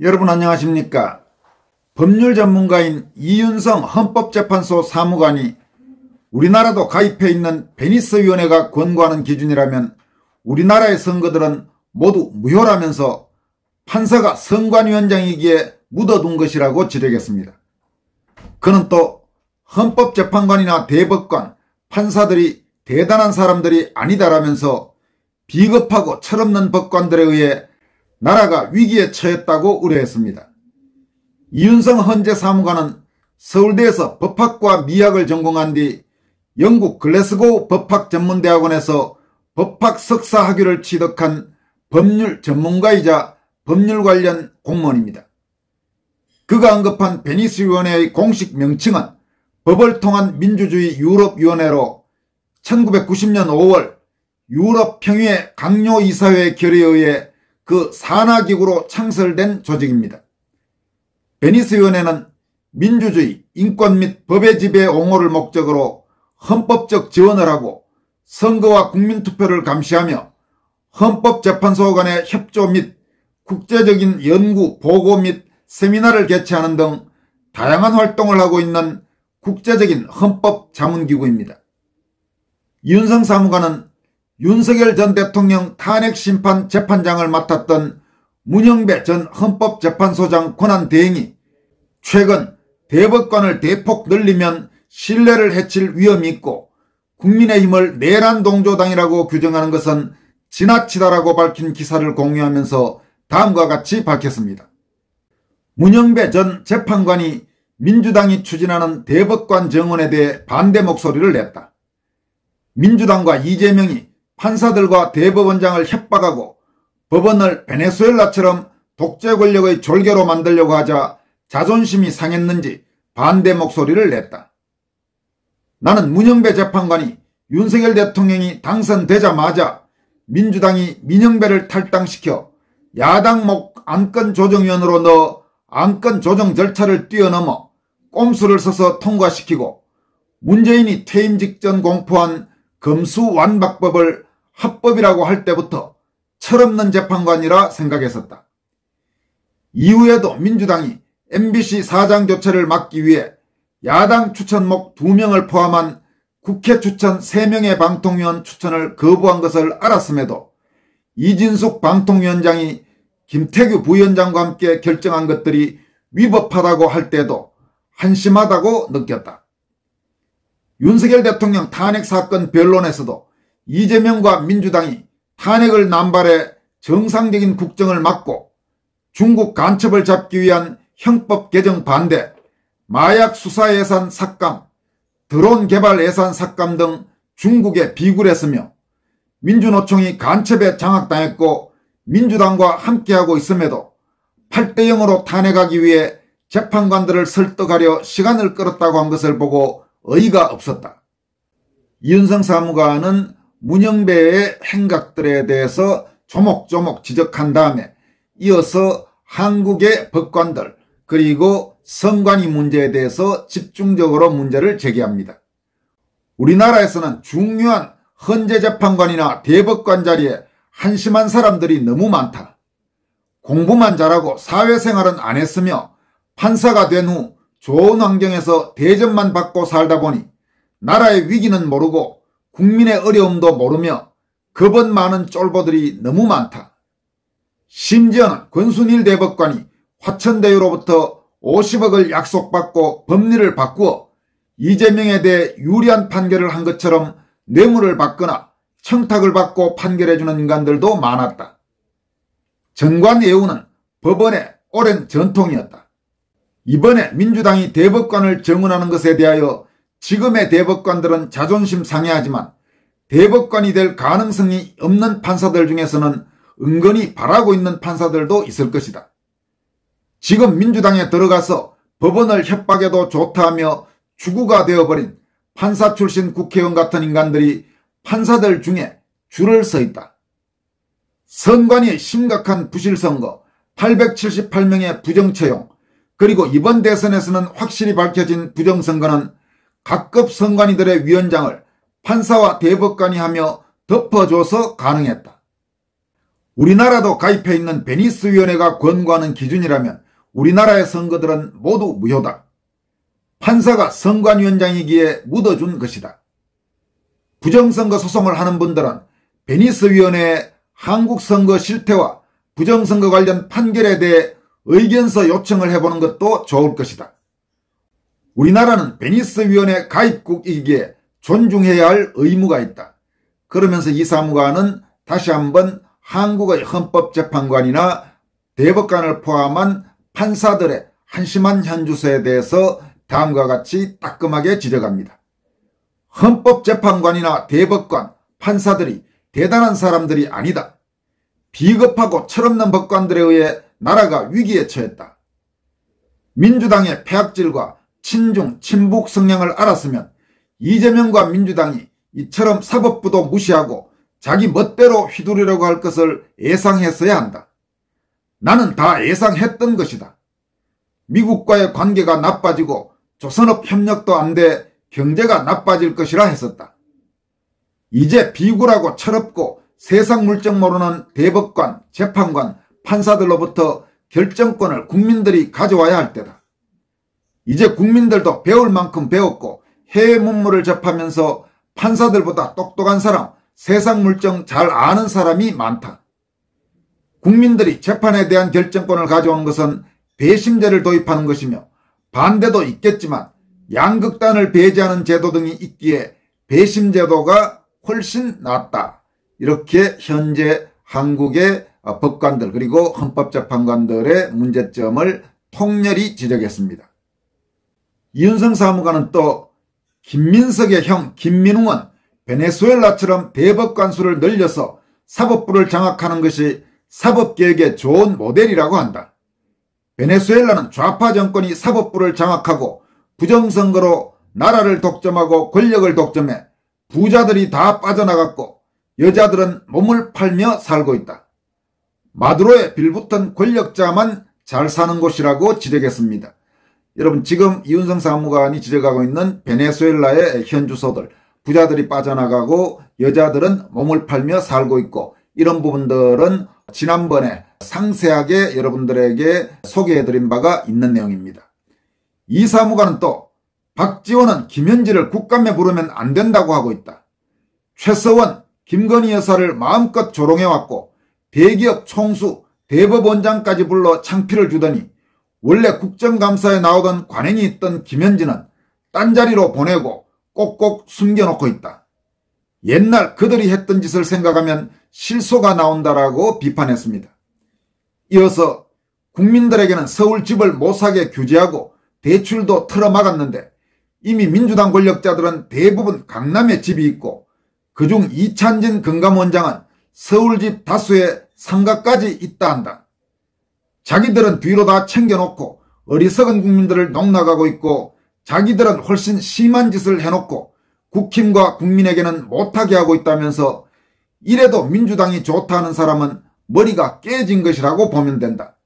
여러분 안녕하십니까? 법률 전문가인 이윤성 헌법재판소 사무관이 우리나라도 가입해 있는 베니스위원회가 권고하는 기준이라면 우리나라의 선거들은 모두 무효라면서 판사가 선관위원장이기에 묻어둔 것이라고 지적했습니다. 그는 또 헌법재판관이나 대법관, 판사들이 대단한 사람들이 아니다라면서 비겁하고 철없는 법관들에 의해 나라가 위기에 처했다고 우려했습니다. 이윤성 헌재 사무관은 서울대에서 법학과 미학을 전공한 뒤 영국 글래스고우 법학전문대학원에서 법학 석사 학위를 취득한 법률 전문가이자 법률 관련 공무원입니다. 그가 언급한 베니스위원회의 공식 명칭은 법을 통한 민주주의 유럽위원회로 1990년 5월 유럽평의회 강요이사회 결의에 의해 그 산하기구로 창설된 조직입니다. 베니스위원회는 민주주의, 인권 및 법의 지배 옹호를 목적으로 헌법적 지원을 하고 선거와 국민투표를 감시하며 헌법재판소 간의 협조 및 국제적인 연구, 보고 및 세미나를 개최하는 등 다양한 활동을 하고 있는 국제적인 헌법자문기구입니다. 이윤성 사무관은 윤석열 전 대통령 탄핵심판 재판장을 맡았던 문영배 전 헌법재판소장 권한대행이 최근 대법관을 대폭 늘리면 신뢰를 해칠 위험이 있고 국민의힘을 내란 동조당이라고 규정하는 것은 지나치다라고 밝힌 기사를 공유하면서 다음과 같이 밝혔습니다. 문영배 전 재판관이 민주당이 추진하는 대법관 정원에 대해 반대 목소리를 냈다. 민주당과 이재명이 판사들과 대법원장을 협박하고 법원을 베네수엘라처럼 독재 권력의 졸개로 만들려고 하자 자존심이 상했는지 반대 목소리를 냈다. 나는 문영배 재판관이 윤석열 대통령이 당선되자마자 민주당이 민영배를 탈당시켜 야당 목 안건조정위원으로 넣어 안건조정 절차를 뛰어넘어 꼼수를 써서 통과시키고 문재인이 퇴임 직전 공포한 검수완박법을 합법이라고 할 때부터 철없는 재판관이라 생각했었다. 이후에도 민주당이 MBC 사장 교체를 막기 위해 야당 추천목 2명을 포함한 국회 추천 3명의 방통위원 추천을 거부한 것을 알았음에도 이진숙 방통위원장이 김태규 부위원장과 함께 결정한 것들이 위법하다고 할 때도 한심하다고 느꼈다. 윤석열 대통령 탄핵 사건 변론에서도 이재명과 민주당이 탄핵을 남발해 정상적인 국정을 막고 중국 간첩을 잡기 위한 형법 개정 반대, 마약 수사 예산 삭감, 드론 개발 예산 삭감 등 중국에 비굴했으며 민주노총이 간첩에 장악당했고 민주당과 함께하고 있음에도 8대0으로 탄핵하기 위해 재판관들을 설득하려 시간을 끌었다고 한 것을 보고 어이가 없었다. 이윤성 사무관은 문영배의 행각들에 대해서 조목조목 지적한 다음에 이어서 한국의 법관들 그리고 선관위 문제에 대해서 집중적으로 문제를 제기합니다. 우리나라에서는 중요한 헌재재판관이나 대법관 자리에 한심한 사람들이 너무 많다. 공부만 잘하고 사회생활은 안 했으며 판사가 된 후 좋은 환경에서 대접만 받고 살다 보니 나라의 위기는 모르고 국민의 어려움도 모르며 겁은 많은 쫄보들이 너무 많다. 심지어는 권순일 대법관이 화천대유로부터 50억을 약속받고 법리를 바꾸어 이재명에 대해 유리한 판결을 한 것처럼 뇌물을 받거나 청탁을 받고 판결해주는 인간들도 많았다. 전관예우는 법원의 오랜 전통이었다. 이번에 민주당이 대법관을 정원하는 것에 대하여 지금의 대법관들은 자존심 상해하지만 대법관이 될 가능성이 없는 판사들 중에서는 은근히 바라고 있는 판사들도 있을 것이다. 지금 민주당에 들어가서 법원을 협박해도 좋다 하며 주구가 되어버린 판사 출신 국회의원 같은 인간들이 판사들 중에 줄을 서 있다. 선관위의 심각한 부실선거, 878명의 부정채용, 그리고 이번 대선에서는 확실히 밝혀진 부정선거는 각급 선관위들의 위원장을 판사와 대법관이 하며 덮어줘서 가능했다. 우리나라도 가입해 있는 베니스위원회가 권고하는 기준이라면 우리나라의 선거들은 모두 무효다. 판사가 선관위원장이기에 묻어준 것이다. 부정선거 소송을 하는 분들은 베니스위원회의 한국선거 실태와 부정선거 관련 판결에 대해 의견서 요청을 해보는 것도 좋을 것이다. 우리나라는 베니스위원회 가입국이기에 존중해야 할 의무가 있다. 그러면서 이 사무관은 다시 한번 한국의 헌법재판관이나 대법관을 포함한 판사들의 한심한 현주소에 대해서 다음과 같이 따끔하게 지적합니다. 헌법재판관이나 대법관, 판사들이 대단한 사람들이 아니다. 비겁하고 철없는 법관들에 의해 나라가 위기에 처했다. 민주당의 폐악질과 친중, 친북 성향을 알았으면 이재명과 민주당이 이처럼 사법부도 무시하고 자기 멋대로 휘두르려고 할 것을 예상했어야 한다. 나는 다 예상했던 것이다. 미국과의 관계가 나빠지고 조선업 협력도 안 돼 경제가 나빠질 것이라 했었다. 이제 비굴하고 철없고 세상 물정 모르는 대법관, 재판관, 판사들로부터 결정권을 국민들이 가져와야 할 때다. 이제 국민들도 배울 만큼 배웠고 해외 문물을 접하면서 판사들보다 똑똑한 사람, 세상 물정 잘 아는 사람이 많다. 국민들이 재판에 대한 결정권을 가져오는 것은 배심제를 도입하는 것이며 반대도 있겠지만 양극단을 배제하는 제도 등이 있기에 배심제도가 훨씬 낫다. 이렇게 현재 한국의 법관들 그리고 헌법재판관들의 문제점을 통렬히 지적했습니다. 이윤성 사무관은 또 김민석의 형 김민웅은 베네수엘라처럼 대법관 수를 늘려서 사법부를 장악하는 것이 사법개혁의 좋은 모델이라고 한다. 베네수엘라는 좌파 정권이 사법부를 장악하고 부정선거로 나라를 독점하고 권력을 독점해 부자들이 다 빠져나갔고 여자들은 몸을 팔며 살고 있다. 마두로에 빌붙은 권력자만 잘 사는 곳이라고 지적했습니다. 여러분 지금 이윤성 사무관이 지적하고 있는 베네수엘라의 현주소들, 부자들이 빠져나가고 여자들은 몸을 팔며 살고 있고 이런 부분들은 지난번에 상세하게 여러분들에게 소개해드린 바가 있는 내용입니다. 이 사무관은 또 박지원은 김현지를 국감에 부르면 안 된다고 하고 있다. 최서원, 김건희 여사를 마음껏 조롱해왔고 대기업 총수, 대법원장까지 불러 창피를 주더니 원래 국정감사에 나오던 관행이 있던 김현지는 딴 자리로 보내고 꼭꼭 숨겨놓고 있다. 옛날 그들이 했던 짓을 생각하면 실소가 나온다라고 비판했습니다. 이어서 국민들에게는 서울 집을 못 사게 규제하고 대출도 틀어막았는데 이미 민주당 권력자들은 대부분 강남에 집이 있고 그중 이찬진 금감원장은 서울집 다수의 상가까지 있다 한다. 자기들은 뒤로 다 챙겨놓고 어리석은 국민들을 농락하고 있고 자기들은 훨씬 심한 짓을 해놓고 국힘과 국민에게는 못하게 하고 있다면서 이래도 민주당이 좋다는 사람은 머리가 깨진 것이라고 보면 된다.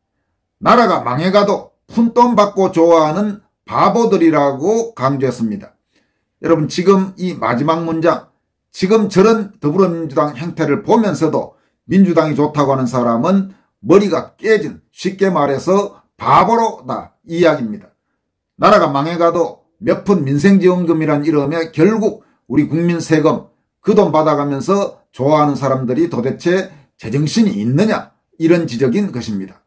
나라가 망해가도 푼돈 받고 좋아하는 바보들이라고 강조했습니다. 여러분 지금 이 마지막 문장, 지금 저런 더불어민주당 행태를 보면서도 민주당이 좋다고 하는 사람은 머리가 깨진, 쉽게 말해서 바보로다 이 이야기입니다. 나라가 망해가도 몇 푼 민생지원금이란 이름에 결국 우리 국민 세금 그 돈 받아가면서 좋아하는 사람들이 도대체 제정신이 있느냐 이런 지적인 것입니다.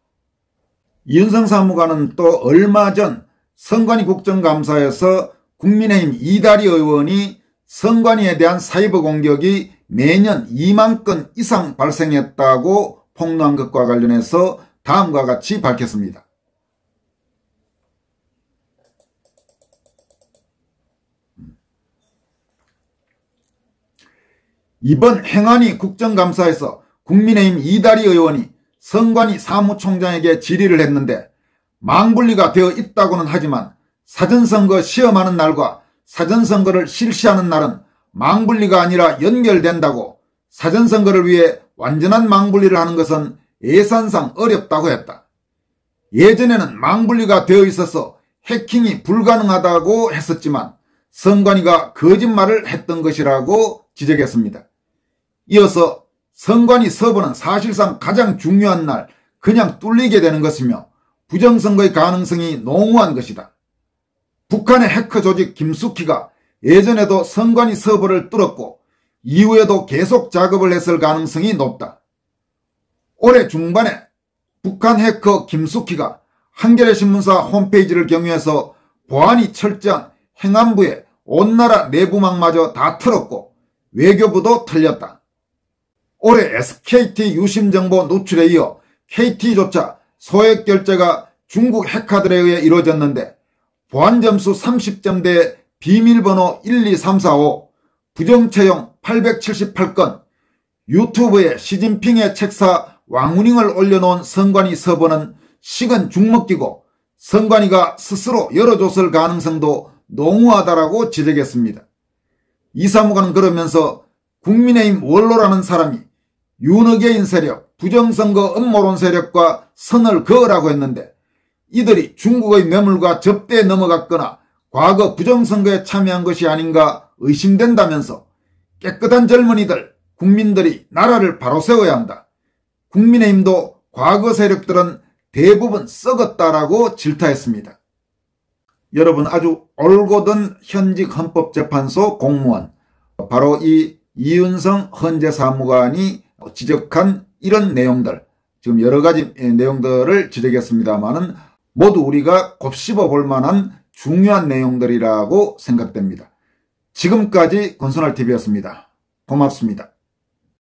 이윤성 사무관은 또 얼마 전 선관위 국정감사에서 국민의힘 이다리 의원이 선관위에 대한 사이버 공격이 매년 2만 건 이상 발생했다고 폭로한 것과 관련해서 다음과 같이 밝혔습니다. 이번 행안위 국정감사에서 국민의힘 이다리 의원이 선관위 사무총장에게 질의를 했는데 망분리가 되어 있다고는 하지만 사전선거 시험하는 날과 사전선거를 실시하는 날은 망분리가 아니라 연결된다고 사전선거를 위해 완전한 망분리를 하는 것은 예산상 어렵다고 했다. 예전에는 망분리가 되어 있어서 해킹이 불가능하다고 했었지만 선관위가 거짓말을 했던 것이라고 지적했습니다. 이어서 선관위 서버는 사실상 가장 중요한 날 그냥 뚫리게 되는 것이며 부정선거의 가능성이 농후한 것이다. 북한의 해커 조직 김숙희가 예전에도 선관위 서버를 뚫었고 이후에도 계속 작업을 했을 가능성이 높다. 올해 중반에 북한 해커 김숙희가 한겨레신문사 홈페이지를 경유해서 보안이 철저한 행안부의 온 나라 내부망마저 다 털었고 외교부도 털렸다. 올해 SKT 유심정보 누출에 이어 KT조차 소액 결제가 중국 해커들에 의해 이루어졌는데 보안점수 30점대에 비밀번호 12345, 부정채용 878건, 유튜브에 시진핑의 책사 왕우닝을 올려놓은 선관위 서버는 식은 죽먹기고 선관위가 스스로 열어줬을 가능성도 농후하다라고 지적했습니다. 이 사무관은 그러면서 국민의힘 원로라는 사람이 윤핵인 세력, 부정선거 음모론 세력과 선을 그으라고 했는데 이들이 중국의 매물과 접대에 넘어갔거나 과거 부정선거에 참여한 것이 아닌가 의심된다면서 깨끗한 젊은이들, 국민들이 나라를 바로 세워야 한다. 국민의힘도 과거 세력들은 대부분 썩었다라고 질타했습니다. 여러분, 아주 올곧은 현직 헌법재판소 공무원, 바로 이 이윤성 헌재사무관이 지적한 이런 내용들, 지금 여러 가지 내용들을 지적했습니다마는 모두 우리가 곱씹어 볼 만한 중요한 내용들이라고 생각됩니다. 지금까지 권순할TV였습니다. 고맙습니다.